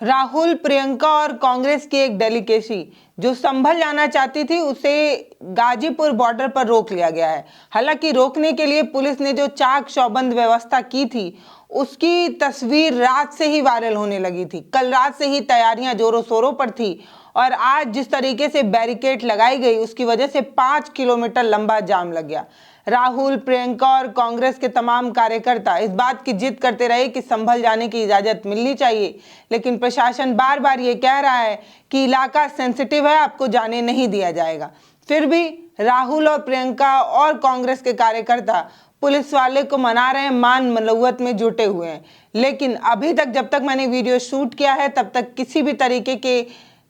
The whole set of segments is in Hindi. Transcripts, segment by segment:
राहुल, प्रियंका और कांग्रेस की एक डेलीगेसी जो संभल जाना चाहती थी उसे गाजीपुर बॉर्डर पर रोक लिया गया है। हालांकि रोकने के लिए पुलिस ने जो चाक चौबंद व्यवस्था की थी उसकी तस्वीर रात से ही वायरल होने लगी थी। कल रात से ही तैयारियां जोरों शोरों पर थी और आज जिस तरीके से बैरिकेड लगाई गई उसकी वजह से 5 किलोमीटर लंबा जाम लग गया। राहुल, प्रियंका और कांग्रेस के तमाम कार्यकर्ता इस बात की जिद करते रहे कि संभल जाने की इजाजत मिलनी चाहिए, लेकिन प्रशासन बार बार ये कह रहा है कि इलाका सेंसिटिव है, आपको जाने नहीं दिया जाएगा। फिर भी राहुल और प्रियंका और कांग्रेस के कार्यकर्ता पुलिस वाले को मना रहे हैं, मान मनौवत में जुटे हुए हैं। लेकिन अभी तक जब तक मैंने वीडियो शूट किया है तब तक किसी भी तरीके के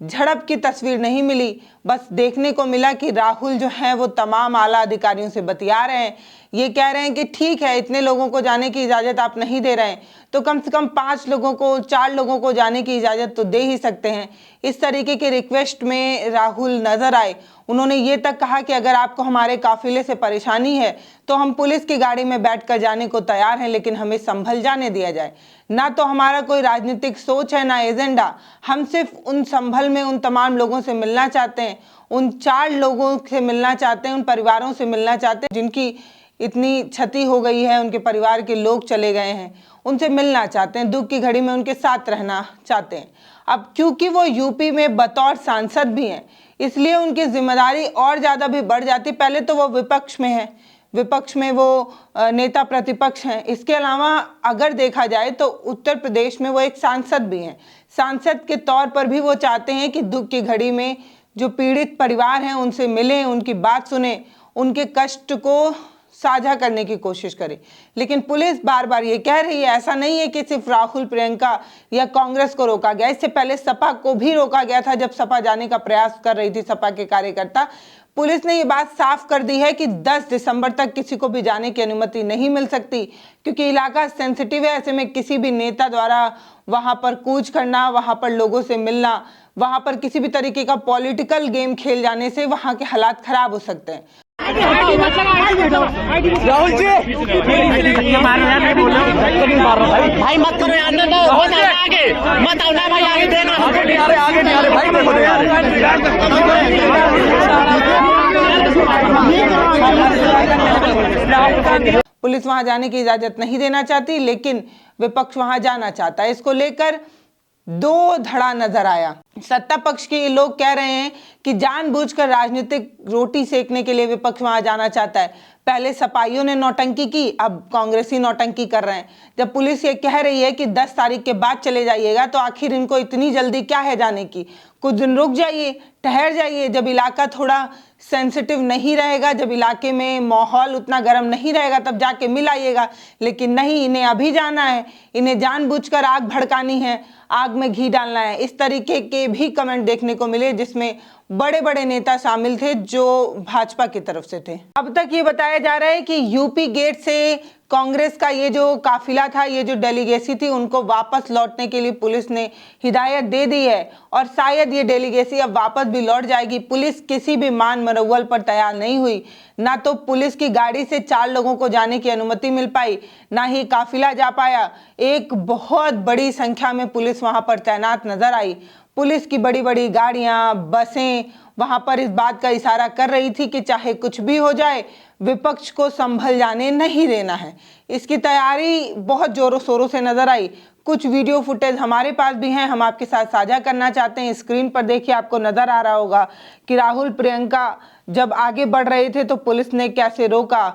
झड़प की तस्वीर नहीं मिली। बस देखने को मिला कि राहुल जो है वो तमाम आला अधिकारियों से बतिया रहे हैं। ये कह रहे हैं कि ठीक है, इतने लोगों को जाने की इजाज़त आप नहीं दे रहे हैं तो कम से कम 5 लोगों को, 4 लोगों को जाने की इजाज़त तो दे ही सकते हैं। इस तरीके के रिक्वेस्ट में राहुल नजर आए। उन्होंने ये तक कहा कि अगर आपको हमारे काफिले से परेशानी है तो हम पुलिस की गाड़ी में बैठकर जाने को तैयार हैं, लेकिन हमें संभल जाने दिया जाए। ना तो हमारा कोई राजनीतिक सोच है, ना एजेंडा। हम सिर्फ उन संभल में उन तमाम लोगों से मिलना चाहते हैं, उन 4 लोगों से मिलना चाहते हैं, उन परिवारों से मिलना चाहते हैं जिनकी इतनी क्षति हो गई है, उनके परिवार के लोग चले गए हैं, उनसे मिलना चाहते हैं, दुख की घड़ी में उनके साथ रहना चाहते हैं। अब क्योंकि वो यूपी में बतौर सांसद भी हैं, इसलिए उनकी जिम्मेदारी और ज़्यादा भी बढ़ जाती। पहले तो वो विपक्ष में है, विपक्ष में वो नेता प्रतिपक्ष हैं। इसके अलावा अगर देखा जाए तो उत्तर प्रदेश में वो एक सांसद भी हैं। सांसद के तौर पर भी वो चाहते हैं कि दुख की घड़ी में जो पीड़ित परिवार हैं उनसे मिलें, उनकी बात सुने, उनके कष्ट को साझा करने की कोशिश करे। लेकिन पुलिस बार बार ये कह रही है, ऐसा नहीं है कि सिर्फ राहुल, प्रियंका या कांग्रेस को रोका गया, इससे पहले सपा को भी रोका गया था। जब सपा जाने का प्रयास कर रही थी सपा के कार्यकर्ता, पुलिस ने ये बात साफ कर दी है कि 10 दिसंबर तक किसी को भी जाने की अनुमति नहीं मिल सकती, क्योंकि इलाका सेंसिटिव है। ऐसे में किसी भी नेता द्वारा वहां पर कूच करना, वहां पर लोगों से मिलना, वहां पर किसी भी तरीके का पॉलिटिकल गेम खेल जाने से वहां के हालात खराब हो सकते हैं। राहुल जी भाई मत करो यार, ना हो जाए आगे मत आओ ना भाई, आगे देना आगे नहीं आ रहे भाई, देखो यार। पुलिस वहां जाने की इजाजत नहीं देना चाहती, लेकिन विपक्ष वहां जाना चाहता है। इसको लेकर दो धड़ा नजर आया। सत्ता पक्ष के लोग कह रहे हैं कि जानबूझकर राजनीतिक रोटी सेकने के लिए विपक्ष वहां जाना चाहता है। पहले सपाइयों ने नौटंकी की, अब कांग्रेसी नौटंकी कर रहे हैं। जब पुलिस ये कह रही है कि 10 तारीख के बाद चले जाइएगा, तो आखिर इनको इतनी जल्दी क्या है जाने की? कुछ दिन रुक जाइए, ठहर जाइए। जब इलाका थोड़ा सेंसिटिव नहीं रहेगा, जब इलाके में माहौल उतना गर्म नहीं रहेगा, तब जाके मिल आइएगा। लेकिन नहीं, इन्हें अभी जाना है, इन्हें जानबूझकर आग भड़कानी है, आग में घी डालना है। इस तरीके के भी कमेंट देखने को मिले जिसमें बड़े बड़े नेता शामिल थे जो भाजपा की तरफ से थे। अब तक ये बताया जा रहा है कि यूपी गेट से कांग्रेस का ये जो काफिला था, ये जो डेलीगेसी थी, उनको वापस लौटने के लिए पुलिस ने हिदायत दे दी है और शायद ये डेलीगेसी अब वापस भी लौट जाएगी। पुलिस किसी भी मान मनौवल पर तैयार नहीं हुई। ना तो पुलिस की गाड़ी से 4 लोगों को जाने की अनुमति मिल पाई, ना ही काफिला जा पाया। एक बहुत बड़ी संख्या में पुलिस वहां पर तैनात नजर आई। पुलिस की बड़ी बड़ी गाड़ियां, बसें वहां पर इस बात का इशारा कर रही थी कि चाहे कुछ भी हो जाए, विपक्ष को संभल जाने नहीं देना है। इसकी तैयारी बहुत जोरों शोरों से नजर आई। कुछ वीडियो फुटेज हमारे पास भी हैं, हम आपके साथ साझा करना चाहते हैं। स्क्रीन पर देखिए, आपको नजर आ रहा होगा कि राहुल, प्रियंका जब आगे बढ़ रहे थे तो पुलिस ने कैसे रोका।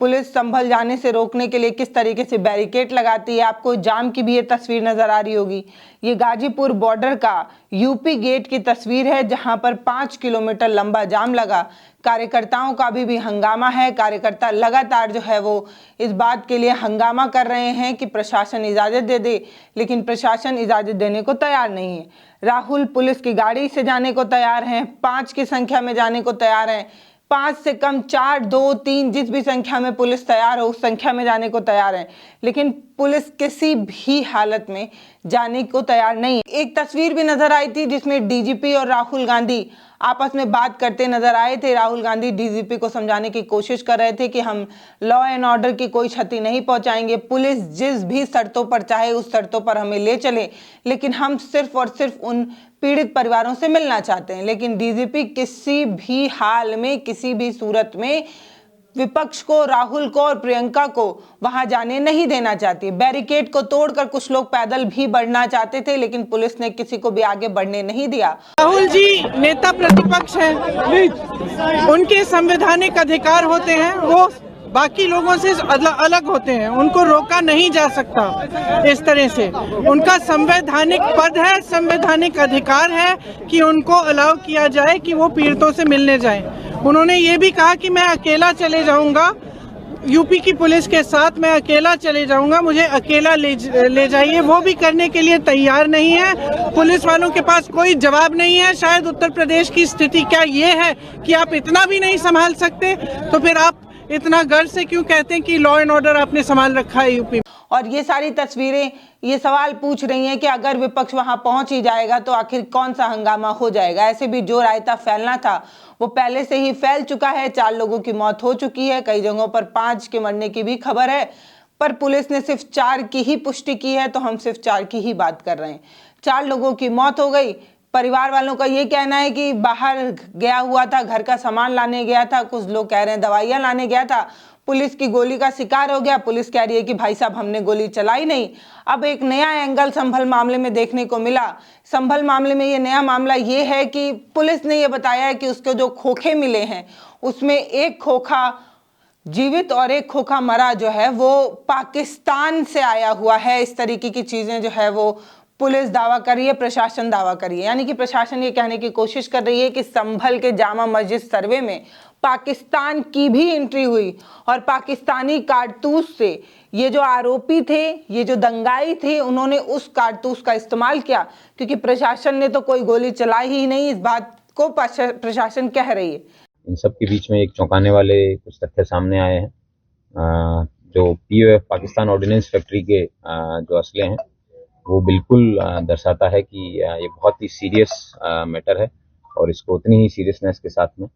पुलिस संभल जाने से रोकने के लिए किस तरीके से बैरिकेड लगाती है। आपको जाम की भी ये तस्वीर नजर आ रही होगी। ये गाजीपुर बॉर्डर का यूपी गेट की तस्वीर है, जहां पर 5 किलोमीटर लंबा जाम लगा। कार्यकर्ताओं का अभी भी हंगामा है। कार्यकर्ता लगातार जो है वो इस बात के लिए हंगामा कर रहे हैं कि प्रशासन इजाजत दे दे, लेकिन प्रशासन इजाजत देने को तैयार नहीं है। राहुल पुलिस की गाड़ी से जाने को तैयार हैं, 5 की संख्या में जाने को तैयार हैं। 5 से कम 4, 2, 3 जिस भी संख्या में पुलिस तैयार हो उस संख्या में जाने को तैयार है। लेकिन पुलिस किसी भी हालत में जाने को तैयार नहीं है। एक तस्वीर भी नजर आई थी जिसमें डीजीपी और राहुल गांधी आपस में बात करते नजर आए थे। राहुल गांधी डीजीपी को समझाने की कोशिश कर रहे थे कि हम लॉ एंड ऑर्डर की कोई क्षति नहीं पहुंचाएंगे, पुलिस जिस भी शर्तों पर चाहे उस शर्तों पर हमें ले चले, लेकिन हम सिर्फ और सिर्फ उन पीड़ित परिवारों से मिलना चाहते हैं। लेकिन डीजीपी किसी भी हाल में, किसी भी सूरत में विपक्ष को, राहुल को और प्रियंका को वहां जाने नहीं देना चाहती। बैरिकेड को तोड़कर कुछ लोग पैदल भी बढ़ना चाहते थे, लेकिन पुलिस ने किसी को भी आगे बढ़ने नहीं दिया। राहुल जी नेता प्रतिपक्ष हैं, उनके संवैधानिक अधिकार होते हैं, वो बाकी लोगों से अलग होते हैं, उनको रोका नहीं जा सकता इस तरह से। उनका संवैधानिक पद है, संवैधानिक अधिकार है कि उनको अलाउ किया जाए कि वो पीड़ितों से मिलने जाएं। उन्होंने ये भी कहा कि मैं अकेला चले जाऊंगा, यूपी की पुलिस के साथ मैं अकेला चले जाऊंगा, मुझे अकेला ले जाइए। वो भी करने के लिए तैयार नहीं है। पुलिस वालों के पास कोई जवाब नहीं है। शायद उत्तर प्रदेश की स्थिति क्या ये है कि आप इतना भी नहीं संभाल सकते, तो फिर आप इतना गर्व से क्यों कहते हैं कि लॉ एंड ऑर्डर आपने संभाल रखा है यूपी में? और ये सारी तस्वीरें ये सवाल पूछ रही हैं कि अगर विपक्ष वहां पहुंच ही जाएगा तो आखिर कौन सा हंगामा हो जाएगा। ऐसे भी जो रायता फैलना था वो पहले से ही फैल चुका है। 4 लोगों की मौत हो चुकी है, कई जगहों पर 5 के मरने की भी खबर है, पर पुलिस ने सिर्फ 4 की ही पुष्टि की है, तो हम सिर्फ 4 की ही बात कर रहे हैं। 4 लोगों की मौत हो गई। परिवार वालों का ये कहना है कि बाहर गया हुआ था, घर का सामान लाने गया था, कुछ लोग कह रहे हैं दवाइयां लाने गया था, पुलिस की गोली का शिकार हो गया। पुलिस कह रही है कि भाई साहब हमने गोली चलाई नहीं। अब एक नया एंगल संभल मामले में देखने को मिला। संभल मामले में ये नया मामला ये है कि पुलिस ने ये बताया है कि उसके जो खोखे मिले हैं उसमें एक खोखा जीवित और एक खोखा मरा जो है वो पाकिस्तान से आया हुआ है। इस तरीके की चीजें जो है वो पुलिस दावा कर रही है, प्रशासन दावा कर रही है। यानी कि प्रशासन ये कहने की कोशिश कर रही है कि संभल के जामा मस्जिद सर्वे में पाकिस्तान की भी एंट्री हुई और पाकिस्तानी कारतूस से ये जो आरोपी थे, ये जो दंगाई थे, उन्होंने उस कारतूस का इस्तेमाल किया, क्योंकि प्रशासन ने तो कोई गोली चलाई ही नहीं। इस बात को प्रशासन कह रही है। इन सब के बीच में एक चौंकाने वाले कुछ तथ्य सामने आए हैं। जो POF पाकिस्तान ऑर्डिनेंस फैक्ट्री के जो असले हैं वो बिल्कुल दर्शाता है कि ये बहुत ही सीरियस मैटर है और इसको उतनी ही सीरियसनेस के साथ में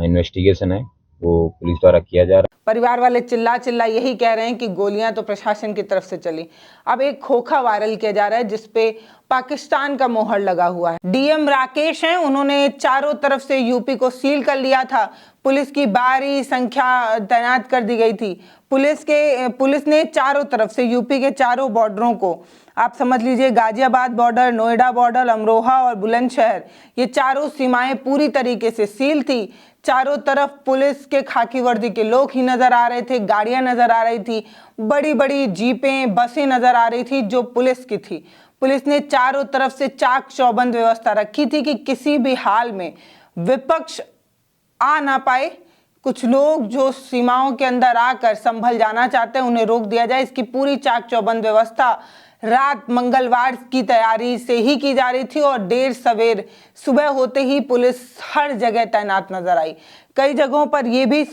इन्वेस्टिगेशन है वो पुलिस द्वारा किया जा रहा है। परिवार वाले चिल्ला यही कह रहे हैं कि गोलियां तो प्रशासन की तरफ से चली। अब एक खोखा वायरल किया जा रहा है जिसपे पाकिस्तान का मोहर लगा हुआ है। DM राकेश हैं, उन्होंने चारों तरफ से यूपी को सील कर लिया था। पुलिस की भारी संख्या तैनात कर दी गई थी। पुलिस ने चारों तरफ से यूपी के चारों बॉर्डरों को, आप समझ लीजिए गाजियाबाद बॉर्डर, नोएडा बॉर्डर, अमरोहा और बुलंदशहर, ये चारों सीमाएं पूरी तरीके से सील थी। चारों तरफ पुलिस के खाकी वर्दी के लोग ही नजर आ रहे थे, गाड़ियां नजर आ रही थी, बड़ी बड़ी जीपें, बसें नजर आ रही थी जो पुलिस की थी। पुलिस ने चारों तरफ से चाक चौबंद व्यवस्था रखी थी कि किसी भी हाल में विपक्ष आ ना पाए। कुछ लोग जो सीमाओं के अंदर आकर संभल जाना चाहते हैं उन्हें रोक दिया जाए। इसकी पूरी चाक चौबंद व्यवस्था रात मंगलवार की तैयारी से ही की जा रही थी और देर सवेर सुबह होते ही पुलिस हर जगह तैनात नजर आई। कई जगहों पर यह भी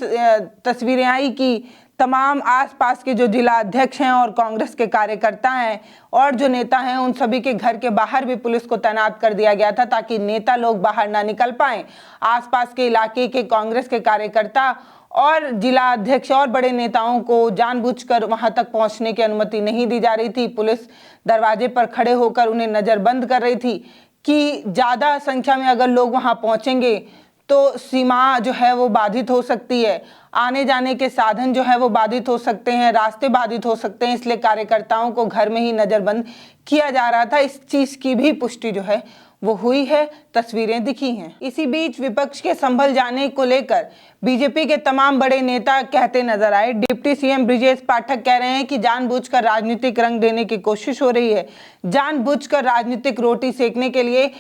तस्वीरें आई कि तमाम आसपास के जो जिला अध्यक्ष हैं और कांग्रेस के कार्यकर्ता हैं और जो नेता हैं उन सभी के घर के बाहर भी पुलिस को तैनात कर दिया गया था ताकि नेता लोग बाहर ना निकल पाएं। आसपास के इलाके के कांग्रेस के कार्यकर्ता और जिला अध्यक्ष और बड़े नेताओं को जानबूझकर वहां तक पहुंचने की अनुमति नहीं दी जा रही थी। पुलिस दरवाजे पर खड़े होकर उन्हें नजरबंद कर रही थी कि ज्यादा संख्या में अगर लोग वहां पहुंचेंगे तो सीमा जो है वो बाधित हो सकती है, आने जाने के साधन जो है वो बाधित हो सकते हैं, रास्ते बाधित हो सकते हैं। इसलिए कार्यकर्ताओं को घर में ही नजरबंद किया जा रहा था। इस चीज की भी पुष्टि जो है वो हुई है, तस्वीरें दिखी हैं। इसी बीच विपक्ष के संभल जाने को लेकर बीजेपी के तमाम बड़े नेता कहते नजर आए। डिप्टी CM ब्रिजेश पाठक कह रहे हैं कि जानबूझकर राजनीतिक रंग देने की कोशिश हो रही है, जानबूझकर राजनीतिक रोटी सेकने के लिए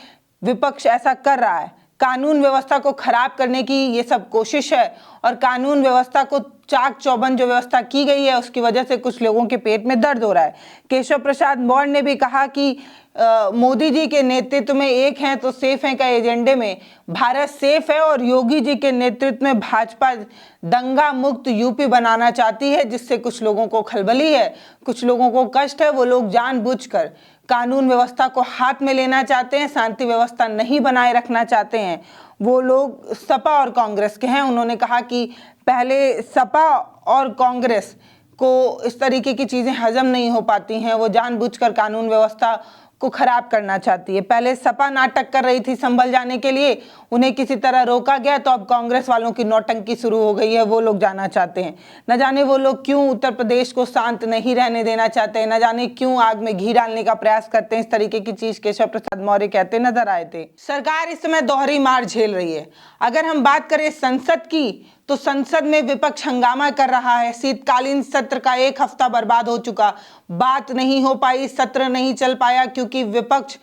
विपक्ष ऐसा कर रहा है। कानून व्यवस्था को खराब करने की ये सब कोशिश है और कानून व्यवस्था को चाक चौबंद जो व्यवस्था की गई है उसकी वजह से कुछ लोगों के पेट में दर्द हो रहा है। केशव प्रसाद मौर्य ने भी कहा कि मोदी जी के नेतृत्व में एक हैं तो सेफ हैं का एजेंडे में भारत सेफ है और योगी जी के नेतृत्व में भाजपा दंगा मुक्त यूपी बनाना चाहती है, जिससे कुछ लोगों को खलबली है, कुछ लोगों को कष्ट है। वो लोग जानबूझकर कानून व्यवस्था को हाथ में लेना चाहते हैं, शांति व्यवस्था नहीं बनाए रखना चाहते हैं। वो लोग सपा और कांग्रेस के हैं। उन्होंने कहा कि पहले सपा और कांग्रेस को इस तरीके की चीज़ें हजम नहीं हो पाती हैं, वो जानबूझकर कानून व्यवस्था को खराब करना चाहती है। पहले सपा नाटक कर रही थी संभल जाने के लिए, उन्हें किसी तरह रोका गया, तो अब कांग्रेस वालों की नौटंकी शुरू हो गई है। वो लोग जाना चाहते हैं, न जाने वो लोग क्यों उत्तर प्रदेश को शांत नहीं रहने देना चाहते हैं, न जाने क्यों आग में घी डालने का प्रयास करते हैं। इस तरीके की चीज केशव प्रसाद मौर्य कहते नजर आए थे। सरकार इस समय दोहरी मार झेल रही है। अगर हम बात करें संसद की, तो संसद में विपक्ष हंगामा कर रहा है। शीतकालीन सत्र का एक हफ्ता बर्बाद हो चुका, बात नहीं हो पाई, सत्र नहीं चल पाया, क्योंकि विपक्ष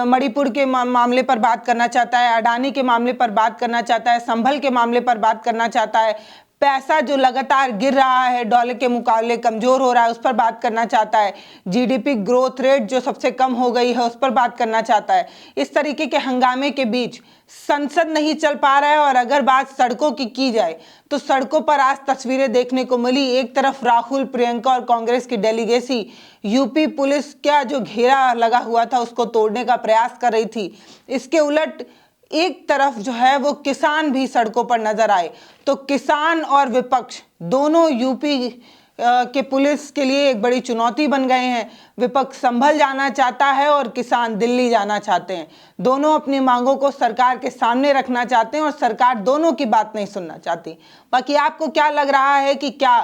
मणिपुर के मामले पर बात करना चाहता है, अडानी के मामले पर बात करना चाहता है, संभल के मामले पर बात करना चाहता है, पैसा जो लगातार गिर रहा है, डॉलर के मुकाबले कमजोर हो रहा है, उस पर बात करना चाहता है, जीडीपी ग्रोथ रेट जो सबसे कम हो गई है उस पर बात करना चाहता है। इस तरीके के हंगामे के बीच संसद नहीं चल पा रहा है। और अगर बात सड़कों की जाए तो सड़कों पर आज तस्वीरें देखने को मिली। एक तरफ राहुल, प्रियंका और कांग्रेस की डेलीगेसी यूपी पुलिस का जो घेरा लगा हुआ था उसको तोड़ने का प्रयास कर रही थी। इसके उलट एक तरफ जो है वो किसान भी सड़कों पर नजर आए। तो किसान और विपक्ष दोनों यूपी के पुलिस के लिए एक बड़ी चुनौती बन गए हैं। विपक्ष संभल जाना चाहता है और किसान दिल्ली जाना चाहते हैं। दोनों अपनी मांगों को सरकार के सामने रखना चाहते हैं और सरकार दोनों की बात नहीं सुनना चाहती। बाकी आपको क्या लग रहा है कि क्या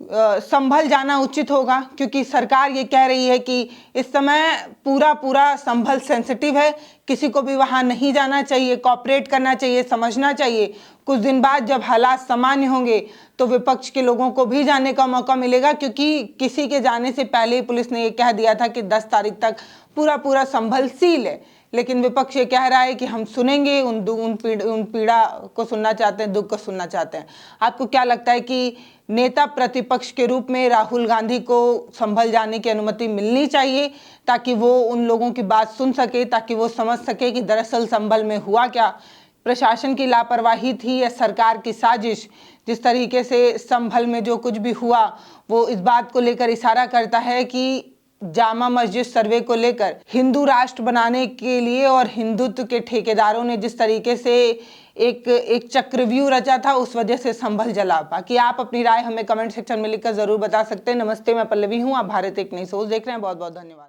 संभल जाना उचित होगा? क्योंकि सरकार ये कह रही है कि इस समय पूरा संभल सेंसिटिव है, किसी को भी वहां नहीं जाना चाहिए, कॉपरेट करना चाहिए, समझना चाहिए। कुछ दिन बाद जब हालात सामान्य होंगे तो विपक्ष के लोगों को भी जाने का मौका मिलेगा, क्योंकि किसी के जाने से पहले ही पुलिस ने ये कह दिया था कि 10 तारीख तक पूरा संभल सील है। लेकिन विपक्ष ये कह रहा है कि हम सुनेंगे, उन पीड़ा को सुनना चाहते हैं, दुख को सुनना चाहते हैं। आपको क्या लगता है कि नेता प्रतिपक्ष के रूप में राहुल गांधी को संभल जाने की अनुमति मिलनी चाहिए, ताकि वो उन लोगों की बात सुन सके, ताकि वो समझ सके कि दरअसल संभल में हुआ क्या? प्रशासन की लापरवाही थी या सरकार की साजिश? जिस तरीके से संभल में जो कुछ भी हुआ वो इस बात को लेकर इशारा करता है कि जामा मस्जिद सर्वे को लेकर हिंदू राष्ट्र बनाने के लिए और हिंदुत्व के ठेकेदारों ने जिस तरीके से एक चक्रव्यूह रचा था, उस वजह से संभल जला। बाकी आप अपनी राय हमें कमेंट सेक्शन में लिखकर जरूर बता सकते हैं। नमस्ते, मैं पल्लवी हूँ, आप भारत एक नई सोच देख रहे हैं। बहुत बहुत धन्यवाद।